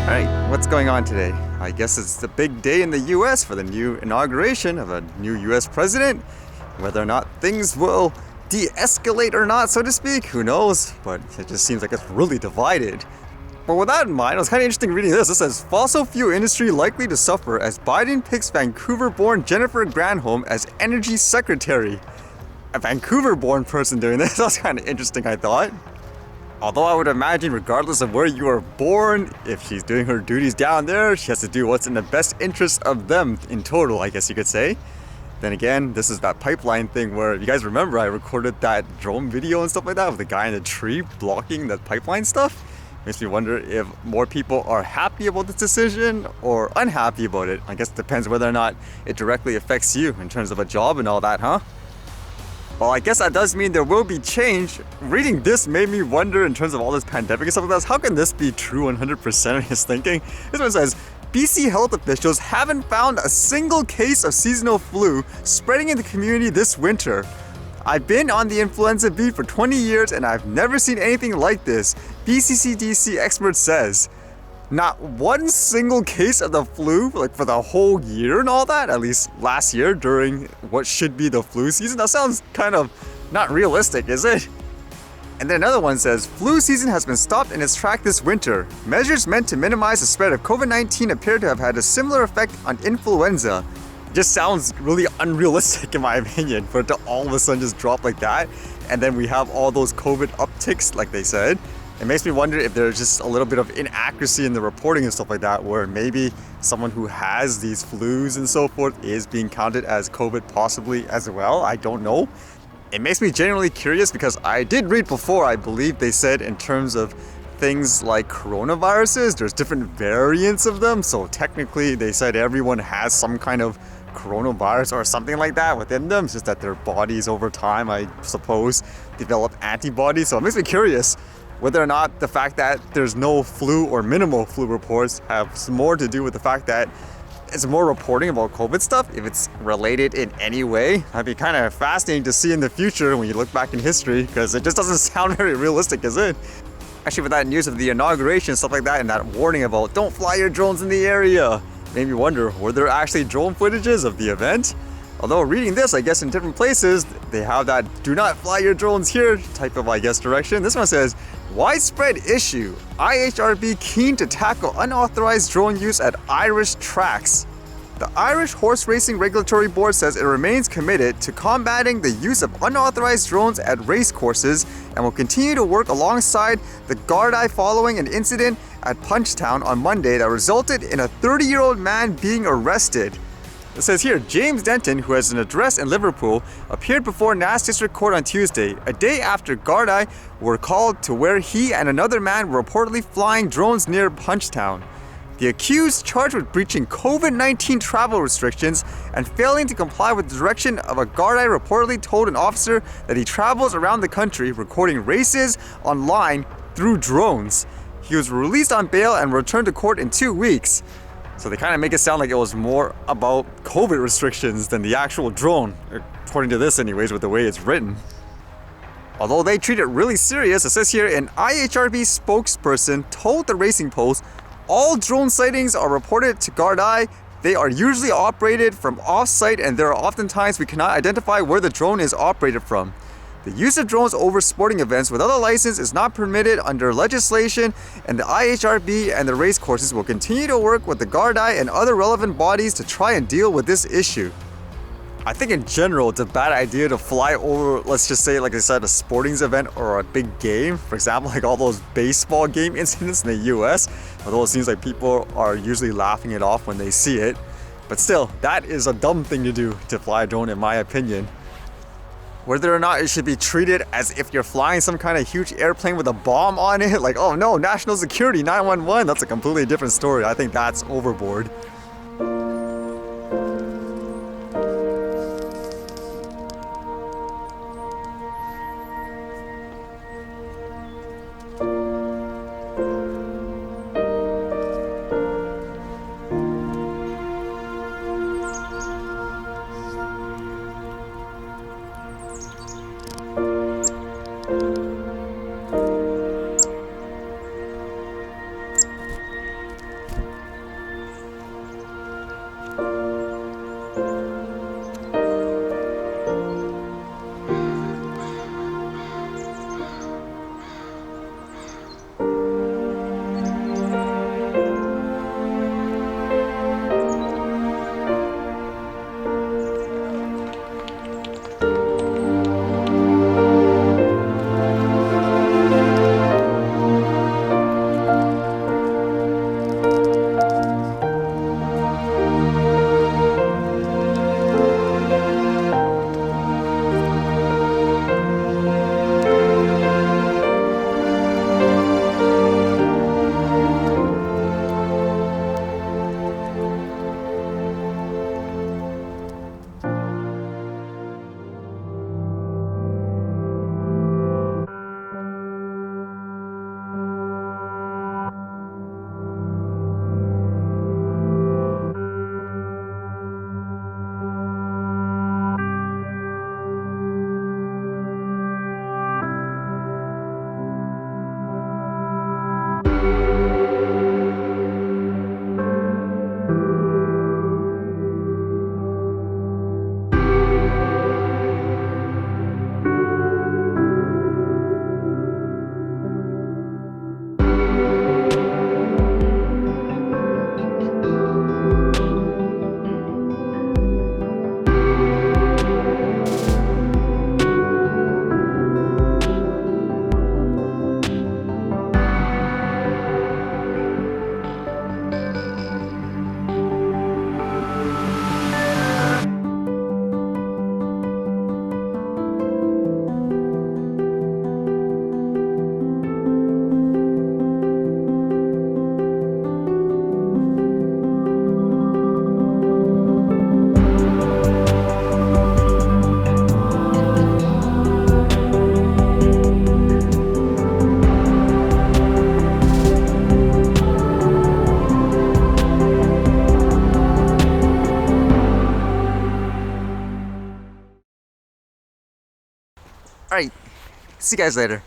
Alright, what's going on today? I guess it's the big day in the US for the new inauguration of a new US president. Whether or not things will de-escalate or not, so to speak, who knows? But it just seems like it's really divided. But with that in mind, it was kind of interesting reading this. It says, fossil fuel industry likely to suffer as Biden picks Vancouver-born Jennifer Granholm as energy secretary. A Vancouver-born person doing this? That's kind of interesting, I thought. Although I would imagine, regardless of where you were born, if she's doing her duties down there, she has to do what's in the best interest of them in total, I guess you could say. Then again, this is that pipeline thing where, you guys remember I recorded that drone video and stuff like that with the guy in the tree blocking the pipeline stuff? Makes me wonder if more people are happy about this decision or unhappy about it. I guess it depends whether or not it directly affects you in terms of a job and all that, huh? Well, I guess that does mean there will be change. Reading this made me wonder in terms of all this pandemic and stuff like that, how can this be true 100% of his thinking? This one says, BC health officials haven't found a single case of seasonal flu spreading in the community this winter. I've been on the influenza beat for 20 years and I've never seen anything like this, BCCDC expert says. Not one single case of the flu, like for the whole year and all that, at least last year during what should be the flu season. That sounds kind of not realistic, is it? And then another one says, flu season has been stopped in its track this winter. Measures meant to minimize the spread of COVID-19 appear to have had a similar effect on influenza. It just sounds really unrealistic in my opinion for it to all of a sudden just drop like that. And then we have all those COVID upticks like they said. It makes me wonder if there's just a little bit of inaccuracy in the reporting and stuff like that, where maybe someone who has these flus and so forth is being counted as COVID possibly as well. I don't know. It makes me genuinely curious because I did read before, I believe they said in terms of things like coronaviruses, there's different variants of them. So technically they said everyone has some kind of coronavirus or something like that within them. It's just that their bodies over time, I suppose, develop antibodies. So it makes me curious whether or not the fact that there's no flu or minimal flu reports have some more to do with the fact that it's more reporting about COVID stuff, if it's related in any way. That'd be kind of fascinating to see in the future when you look back in history, because it just doesn't sound very realistic, is it? Actually, with that news of the inauguration, stuff like that, and that warning about don't fly your drones in the area, made me wonder, were there actually drone footages of the event? Although reading this, I guess in different places, they have that do not fly your drones here type of, I guess, direction. This one says, widespread issue. IHRB keen to tackle unauthorized drone use at Irish tracks. The Irish Horse Racing Regulatory Board says it remains committed to combating the use of unauthorized drones at race courses and will continue to work alongside the Gardaí following an incident at Punchtown on Monday that resulted in a 30-year-old man being arrested. It says here, James Denton, who has an address in Liverpool, appeared before Nass District Court on Tuesday, a day after Gardaí were called to where he and another man were reportedly flying drones near Punchtown. The accused, charged with breaching COVID-19 travel restrictions and failing to comply with the direction of a Gardaí, reportedly told an officer that he travels around the country recording races online through drones. He was released on bail and returned to court in 2 weeks. So they kind of make it sound like it was more about COVID restrictions than the actual drone, according to this anyways, with the way it's written. Although they treat it really serious, it says here, an IHRB spokesperson told the Racing Post, all drone sightings are reported to Gardaí. They are usually operated from off-site and there are oftentimes we cannot identify where the drone is operated from. The use of drones over sporting events without a license is not permitted under legislation, and the IHRB and the race courses will continue to work with the Gardaí and other relevant bodies to try and deal with this issue. I think in general it's a bad idea to fly over, let's just say, like I said, a sporting event or a big game. For example, like all those baseball game incidents in the US, although it seems like people are usually laughing it off when they see it. But still, that is a dumb thing to do, to fly a drone in my opinion. Whether or not it should be treated as if you're flying some kind of huge airplane with a bomb on it, like, oh no, national security, 911, that's a completely different story. I think that's overboard. All right, see you guys later.